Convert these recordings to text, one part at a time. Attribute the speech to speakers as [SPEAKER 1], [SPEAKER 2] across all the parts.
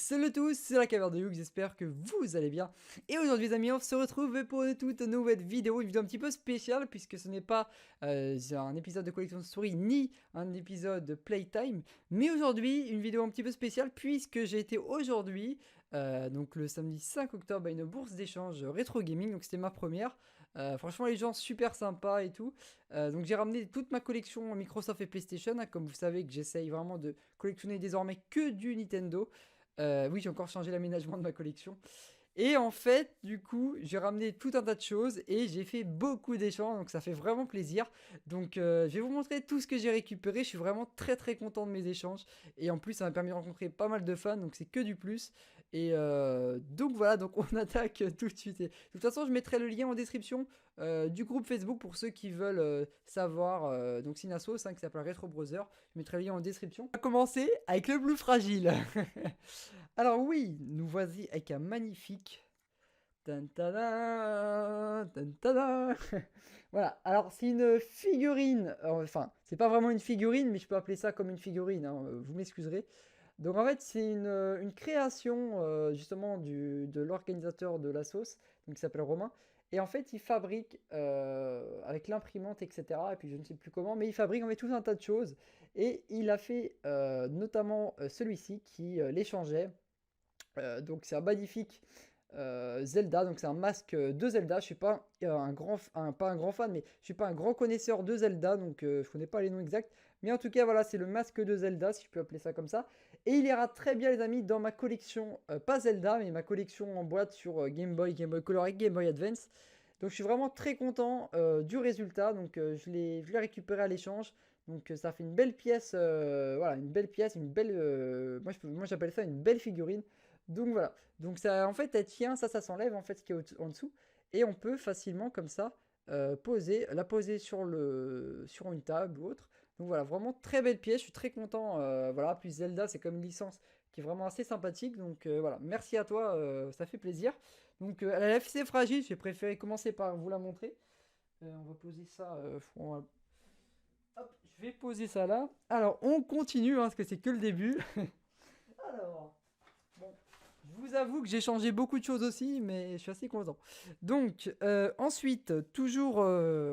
[SPEAKER 1] Salut à tous, c'est la Caverne de Youk, j'espère que vous allez bien. Et aujourd'hui les amis, on se retrouve pour une toute nouvelle vidéo, une vidéo un petit peu spéciale puisque ce n'est pas un épisode de Collection Story ni un épisode de Playtime. Mais aujourd'hui, une vidéo un petit peu spéciale puisque j'ai été aujourd'hui, donc le samedi 5 octobre, à une bourse d'échange rétro gaming, donc c'était ma première. Franchement les gens super sympas et tout. Donc j'ai ramené toute ma collection Microsoft et PlayStation, hein, comme vous savez que j'essaye vraiment de collectionner désormais que du Nintendo. Oui, j'ai encore changé l'aménagement de ma collection. Et en fait, du coup, j'ai ramené tout un tas de choses et j'ai fait beaucoup d'échanges, donc ça fait vraiment plaisir. Donc, je vais vous montrer tout ce que j'ai récupéré. Je suis vraiment très content de mes échanges. Et en plus, ça m'a permis de rencontrer pas mal de fans, donc c'est que du plus. Et donc voilà, donc on attaque tout de suite. Et, de toute façon, je mettrai le lien en description du groupe Facebook pour ceux qui veulent savoir. Donc c'est une asso, hein, qui s'appelle Retro Browser. Je mettrai le lien en description. On va commencer avec le Blue Fragile. Alors oui, nous voici avec un magnifique... Tan tada, tan tada. Voilà, alors c'est une figurine, enfin c'est pas vraiment une figurine mais je peux appeler ça comme une figurine, hein, vous m'excuserez. Donc en fait c'est une création justement de l'organisateur de la sauce, donc qui s'appelle Romain. Et en fait il fabrique avec l'imprimante etc. Et puis je ne sais plus comment, mais il fabrique en fait tout un tas de choses. Et il a fait notamment celui-ci qui l'échangeait. Donc c'est un magnifique Zelda, donc c'est un masque de Zelda. Je suis pas pas un grand fan, mais je suis pas un grand connaisseur de Zelda, donc je connais pas les noms exacts. Mais en tout cas, voilà, c'est le masque de Zelda, si je peux appeler ça comme ça. Et il ira très bien, les amis, dans ma collection, pas Zelda, mais ma collection en boîte sur Game Boy Color et Game Boy Advance. Donc je suis vraiment très content du résultat. Donc je l'ai récupéré à l'échange. Donc ça fait une belle pièce, voilà, une belle pièce, une belle, moi j'appelle ça une belle figurine. Donc voilà, donc ça en fait elle tient, ça s'enlève en fait ce qui est en dessous. Et on peut facilement comme ça la poser sur une table ou autre. Donc voilà, vraiment très belle pièce, je suis très content. Voilà, puis Zelda c'est comme une licence qui est vraiment assez sympathique. Donc voilà, merci à toi, ça fait plaisir. Donc elle est assez fragile, j'ai préféré commencer par vous la montrer. On va poser ça, hop, je vais poser ça là. Alors on continue, hein, parce que c'est que le début. Alors, bon, je vous avoue que j'ai changé beaucoup de choses aussi, mais je suis assez content. Donc, ensuite, toujours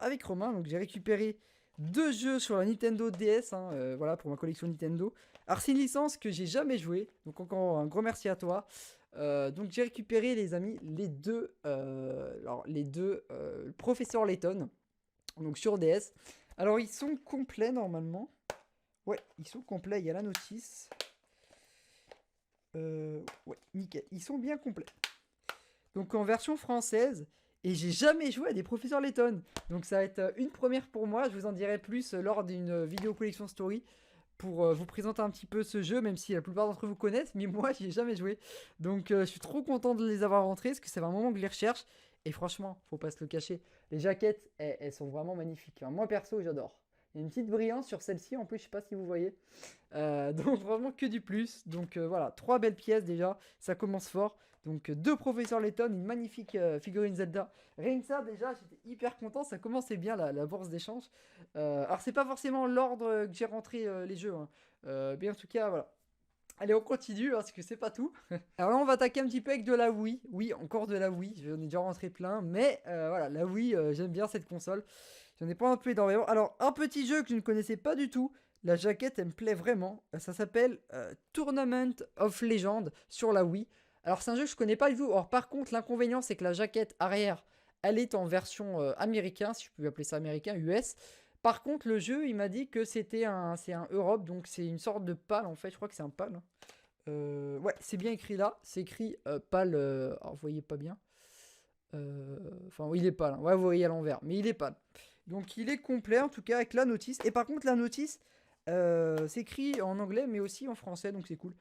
[SPEAKER 1] avec Romain, donc j'ai récupéré deux jeux sur la Nintendo DS, hein, voilà, pour ma collection Nintendo. Alors, c'est une licence que j'ai jamais jouée, donc encore un gros merci à toi. Donc, j'ai récupéré, les amis, les deux Professeur Layton, donc sur DS. Alors, ils sont complets normalement. Ouais, ils sont complets, il y a la notice. Ouais, nickel. Ils sont bien complets. Donc en version française. Et j'ai jamais joué à des professeurs Layton. Donc ça va être une première pour moi. Je vous en dirai plus lors d'une vidéo collection story. Pour vous présenter un petit peu ce jeu. Même si la plupart d'entre vous connaissent. Mais moi j'y ai jamais joué. Donc je suis trop content de les avoir rentrés. Parce que ça fait un moment que je les recherche. Et franchement, faut pas se le cacher. Les jaquettes, elles sont vraiment magnifiques. Enfin, moi perso, j'adore. Il y a une petite brillance sur celle-ci. En plus, je sais pas si vous voyez. Donc vraiment que du plus. Donc voilà, trois belles pièces déjà, ça commence fort. Donc deux professeurs Layton, une magnifique figurine Zelda. Rien que ça déjà, j'étais hyper content, ça commençait bien la bourse d'échange. Alors c'est pas forcément l'ordre que j'ai rentré les jeux, hein. Mais en tout cas voilà. Allez, on continue parce que c'est pas tout. Alors là, on va attaquer un petit peu avec de la Wii. Oui, encore de la Wii. J'en ai déjà rentré plein. Mais voilà, la Wii, j'aime bien cette console. J'en ai pas un peu énormément. Alors, un petit jeu que je ne connaissais pas du tout. La jaquette, elle me plaît vraiment. Ça s'appelle Tournament of Legend sur la Wii. Alors, c'est un jeu que je connais pas du tout. Alors, par contre, l'inconvénient, c'est que la jaquette arrière, elle est en version américain, si je peux appeler ça américain, US. Par contre, le jeu, il m'a dit que c'est un Europe, donc c'est une sorte de PAL en fait. Je crois que c'est un PAL, hein. Ouais, c'est bien écrit là. C'est écrit PAL. Alors, vous voyez pas bien. Enfin, oui, il est PAL, hein. Ouais, vous voyez à l'envers, mais il est PAL. Donc, il est complet en tout cas avec la notice. Et par contre, la notice, c'est écrit en anglais, mais aussi en français, donc c'est cool.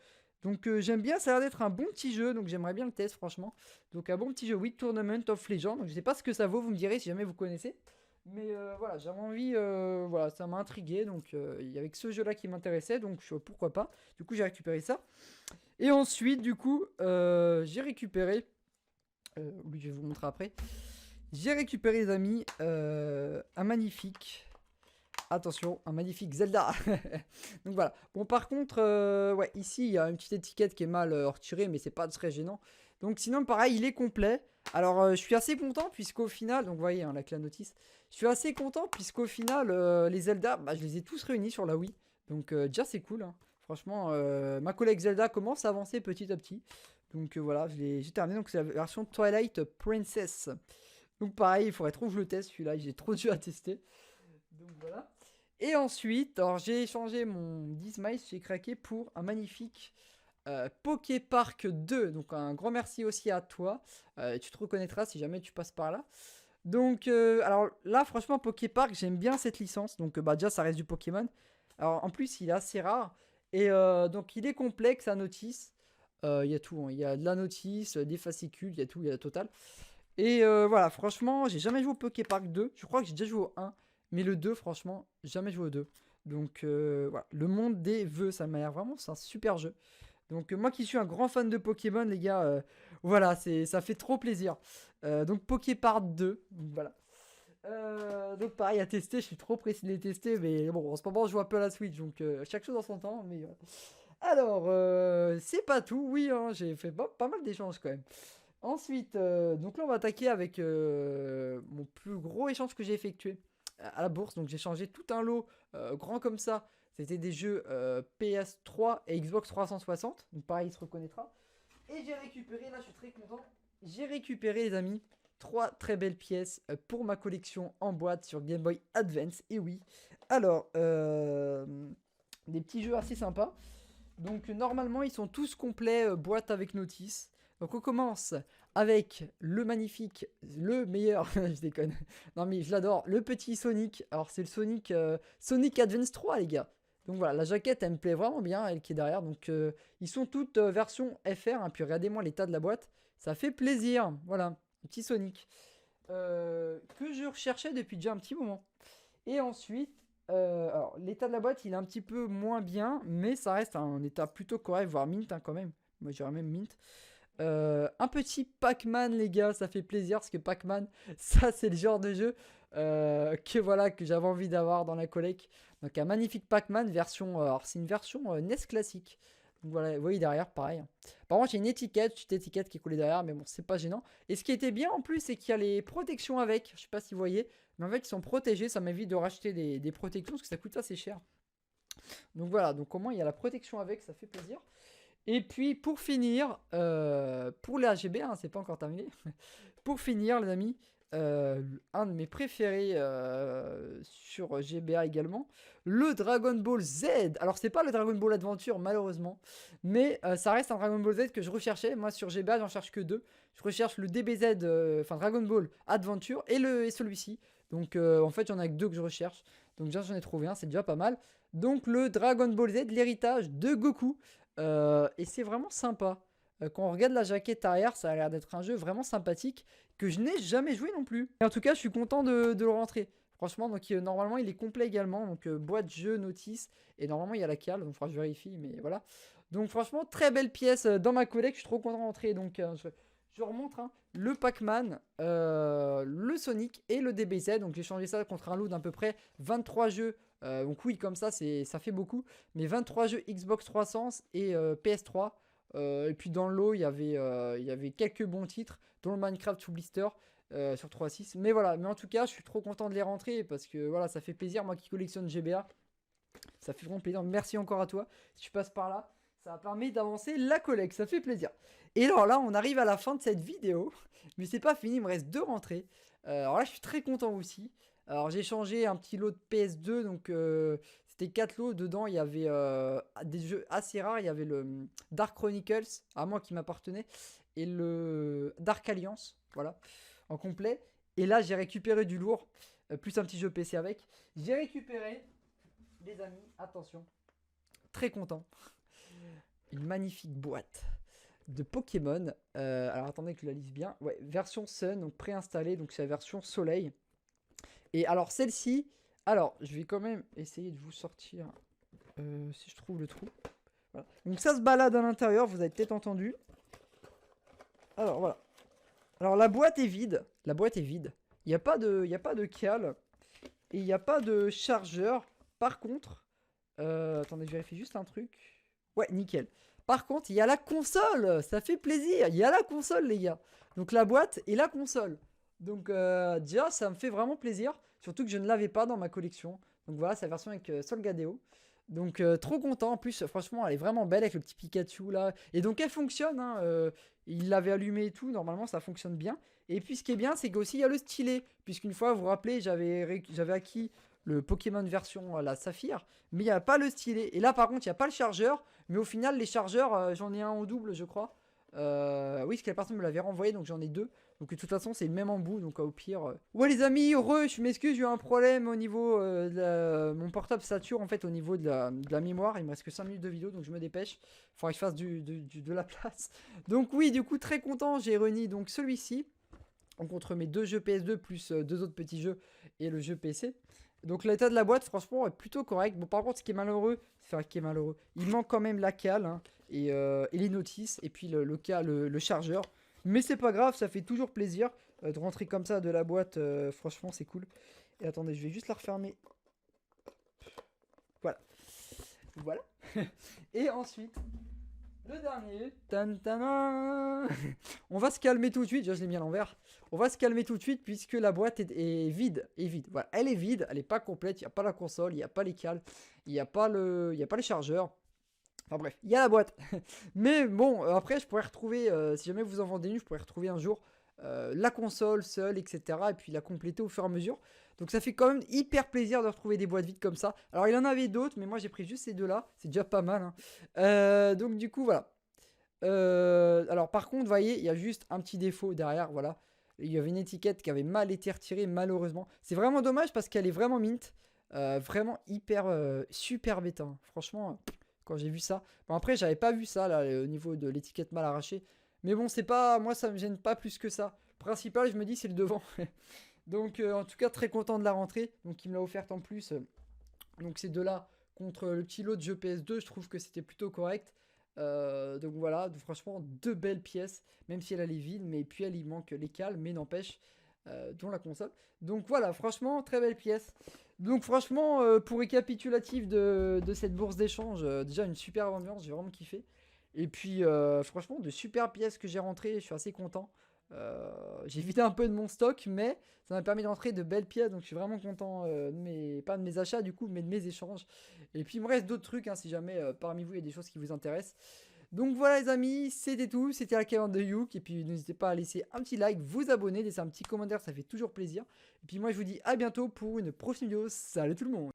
[SPEAKER 1] Donc, j'aime bien. Ça a l'air d'être un bon petit jeu, donc j'aimerais bien le test, franchement. Donc, un bon petit jeu, oui, Tournament of Legends. Donc, je sais pas ce que ça vaut, vous me direz si jamais vous connaissez. Mais voilà, j'avais envie, voilà, ça m'a intrigué, donc il y avait que ce jeu-là qui m'intéressait, donc pourquoi pas. Du coup, j'ai récupéré ça. Et ensuite, du coup, j'ai récupéré, oui, je vais vous montrer après. J'ai récupéré, les amis, un magnifique Attention, un magnifique Zelda. Donc voilà. Bon, par contre, ouais, ici, il y a une petite étiquette qui est mal retirée, mais c'est pas très gênant. Donc sinon, pareil, il est complet. Alors, je suis assez content, puisqu'au final, donc vous voyez, hein, la clé notice. Je suis assez content, puisqu'au final, les Zelda, bah, je les ai tous réunis sur la Wii. Donc déjà, c'est cool, hein. Franchement, ma collègue Zelda commence à avancer petit à petit. Donc voilà, j'ai terminé. Donc c'est la version Twilight Princess. Donc pareil, il faudrait trop que je le teste celui-là. J'ai trop dû à tester. Donc voilà. Et ensuite, alors j'ai échangé mon 10 miles chez Craqué pour un magnifique Poképark 2. Donc un grand merci aussi à toi. Tu te reconnaîtras si jamais tu passes par là. Donc alors là franchement Poképark, j'aime bien cette licence. Donc bah déjà ça reste du Pokémon. Alors en plus il est assez rare. Et donc il est complexe à notice. Il y a tout, hein. Il y a de la notice, des fascicules, il y a tout, il y a la totale. Et voilà, franchement, j'ai jamais joué au Poképark 2. Je crois que j'ai déjà joué au 1. Mais le 2, franchement, jamais joué au 2. Donc voilà, le monde des vœux, ça m'a l'air vraiment, c'est un super jeu. Donc moi qui suis un grand fan de Pokémon, les gars, voilà, ça fait trop plaisir. Donc Poképark 2, donc voilà. Donc pareil à tester, je suis trop pressé de les tester, mais bon, en ce moment je joue un peu à la Switch, donc chaque chose en son temps. Mais alors, c'est pas tout, oui, hein, j'ai fait pas mal d'échanges quand même. Ensuite, donc là on va attaquer avec mon plus gros échange que j'ai effectué à la bourse. Donc j'ai changé tout un lot grand comme ça. C'était des jeux PS3 et Xbox 360. Donc pareil, il se reconnaîtra. Et j'ai récupéré, là je suis très content, j'ai récupéré les amis, 3 très belles pièces pour ma collection en boîte sur Game Boy Advance. Et oui, alors, des petits jeux assez sympas. Donc normalement ils sont tous complets, boîte avec notice. Donc on commence avec le magnifique, le meilleur, je déconne, non mais je l'adore, le petit Sonic. Alors c'est le Sonic, Sonic Advance 3 les gars. Donc voilà, la jaquette elle me plaît vraiment bien, elle qui est derrière. Donc ils sont toutes version FR, hein, puis regardez-moi l'état de la boîte, ça fait plaisir. Voilà, un petit Sonic que je recherchais depuis déjà un petit moment. Et ensuite, alors l'état de la boîte il est un petit peu moins bien, mais ça reste un état plutôt correct, voire mint hein, quand même. Moi je dirais même mint. Un petit Pac-Man les gars, ça fait plaisir parce que Pac-Man, ça c'est le genre de jeu que voilà que j'avais envie d'avoir dans la collecte. Donc un magnifique Pac-Man version, alors c'est une version NES classique. Donc voilà, vous voyez derrière pareil. Par contre il y a une petite étiquette qui est collée derrière, mais bon c'est pas gênant. Et ce qui était bien en plus c'est qu'il y a les protections avec, je sais pas si vous voyez, mais en fait ils sont protégés, ça m'évite de racheter des protections parce que ça coûte assez cher. Donc voilà, donc au moins il y a la protection avec, ça fait plaisir. Et puis pour finir, pour les RGB, hein, c'est pas encore terminé. Pour finir, les amis, un de mes préférés sur GBA également, le Dragon Ball Z. Alors c'est pas le Dragon Ball Adventure malheureusement, mais ça reste un Dragon Ball Z que je recherchais. Moi sur GBA j'en cherche que deux. Je recherche le DBZ, enfin Dragon Ball Adventure et celui-ci. Donc en fait j'en ai que deux que je recherche. Donc déjà j'en ai trouvé un, c'est déjà pas mal. Donc le Dragon Ball Z, l'héritage de Goku. Et c'est vraiment sympa. Quand on regarde la jaquette arrière, ça a l'air d'être un jeu vraiment sympathique que je n'ai jamais joué non plus. Et en tout cas, je suis content de le rentrer. Franchement, donc normalement, il est complet également. Donc boîte, jeu, notice. Et normalement, il y a la cale. Donc, je vérifie, mais voilà. Donc, franchement, très belle pièce dans ma collecte. Je suis trop content de rentrer. Donc, je remontre hein, le Pac-Man, le Sonic et le DBZ. Donc, j'ai changé ça contre un lot d'à peu près 23 jeux. Donc oui, comme ça fait beaucoup. Mais 23 jeux Xbox 300 et PS3. Et puis dans le lot, il y avait quelques bons titres, dont le Minecraft sous blister sur 3.6. Mais voilà, mais en tout cas, je suis trop content de les rentrer parce que voilà, ça fait plaisir. Moi qui collectionne GBA, ça fait vraiment plaisir. Merci encore à toi. Si tu passes par là, ça permet d'avancer la collecte. Ça fait plaisir. Et alors là, on arrive à la fin de cette vidéo. Mais c'est pas fini, il me reste 2 rentrées. Alors là, je suis très content aussi. Alors j'ai changé un petit lot de PS2, donc c'était 4 lots. Dedans il y avait des jeux assez rares. Il y avait le Dark Chronicles, à moi qui m'appartenait, et le Dark Alliance, voilà, en complet. Et là j'ai récupéré du lourd, plus un petit jeu PC avec. J'ai récupéré, les amis, attention, très content, une magnifique boîte de Pokémon. Alors attendez que je la lise bien. Ouais, version Sun, donc préinstallée, donc c'est la version Soleil. Et alors celle-ci, alors je vais quand même essayer de vous sortir si je trouve le trou. Voilà. Donc ça se balade à l'intérieur, vous avez peut-être entendu. Alors voilà. Alors la boîte est vide. La boîte est vide. Il n'y a pas de cale. Et il n'y a pas de chargeur. Par contre, attendez, je vérifie juste un truc. Ouais, nickel. Par contre, il y a la console. Ça fait plaisir. Il y a la console, les gars. Donc la boîte et la console. Donc déjà, ça me fait vraiment plaisir. Surtout que je ne l'avais pas dans ma collection. Donc voilà, c'est la version avec Solgadeo. Donc trop content. En plus, franchement, elle est vraiment belle avec le petit Pikachu là. Et donc elle fonctionne. Hein, il l'avait allumé et tout. Normalement, ça fonctionne bien. Et puis ce qui est bien, c'est qu'aussi il y a le stylet. Puisqu'une fois, vous vous rappelez, j'avais acquis le Pokémon version la Saphir. Mais il n'y a pas le stylet. Et là, par contre, il n'y a pas le chargeur. Mais au final, les chargeurs, j'en ai un en double, je crois. Oui, parce que la personne me l'avait renvoyé, donc j'en ai deux. Donc de toute façon, c'est le même embout, donc au pire. Ouais, les amis, heureux, je m'excuse, j'ai eu un problème au niveau mon portable sature en fait au niveau de la mémoire. Il me reste que 5 minutes de vidéo, donc je me dépêche. Faudrait que je fasse de la place. Donc oui, du coup, très content, j'ai réuni donc celui-ci. Donc entre mes deux jeux PS2 plus deux autres petits jeux et le jeu PC. Donc l'état de la boîte, franchement, est plutôt correct. Bon, par contre, ce qui est malheureux, il manque quand même la cale hein, et les notices, et puis le chargeur. Mais c'est pas grave, ça fait toujours plaisir de rentrer comme ça de la boîte. Franchement, c'est cool. Et attendez, je vais juste la refermer. Voilà. Voilà. Et ensuite, le dernier. Tan, tan, tan. On va se calmer tout de suite. Je l'ai mis à l'envers. On va se calmer tout de suite puisque la boîte est vide. Voilà, elle est vide. Elle n'est pas complète. Il n'y a pas la console. Il n'y a pas les cales. Il n'y a pas les chargeurs. Enfin bref, il y a la boîte. Mais bon, après, je pourrais retrouver, si jamais vous en vendez une, je pourrais retrouver un jour la console seule, etc. Et puis la compléter au fur et à mesure. Donc ça fait quand même hyper plaisir de retrouver des boîtes vides comme ça. Alors il y en avait d'autres, mais moi j'ai pris juste ces deux-là. C'est déjà pas mal. Hein. Donc du coup, voilà. Alors par contre, vous voyez, il y a juste un petit défaut derrière, voilà. Il y avait une étiquette qui avait mal été retirée, malheureusement. C'est vraiment dommage parce qu'elle est vraiment mint. Vraiment hyper, super bêta. Hein. Franchement, quand j'ai vu ça. Bon après, j'avais pas vu ça, là, au niveau de l'étiquette mal arrachée. Mais bon, c'est pas... Moi, ça me gêne pas plus que ça. Principal, je me dis, c'est le devant. Donc, en tout cas, très content de la rentrée. Donc, il me l'a offerte en plus. Donc, ces deux-là, contre le petit lot de jeu PS2, je trouve que c'était plutôt correct. Donc voilà, donc franchement, deux belles pièces, même si elle est vide, mais puis elle y manque les cales, mais n'empêche, dont la console. Donc voilà, franchement, très belle pièce. Donc franchement, pour récapitulatif de cette bourse d'échange, déjà une super ambiance, j'ai vraiment kiffé. Et puis franchement, de super pièces que j'ai rentrées, je suis assez content. J'ai vidé un peu de mon stock, mais ça m'a permis d'entrer de belles pièces, donc je suis vraiment content, pas de mes achats du coup, mais de mes échanges. Et puis il me reste d'autres trucs, hein, si jamais parmi vous il y a des choses qui vous intéressent. Donc voilà les amis, c'était tout, c'était la calendrier de Youk, et puis n'hésitez pas à laisser un petit like, vous abonner, laisser un petit commentaire, ça fait toujours plaisir. Et puis moi je vous dis à bientôt pour une prochaine vidéo, salut tout le monde.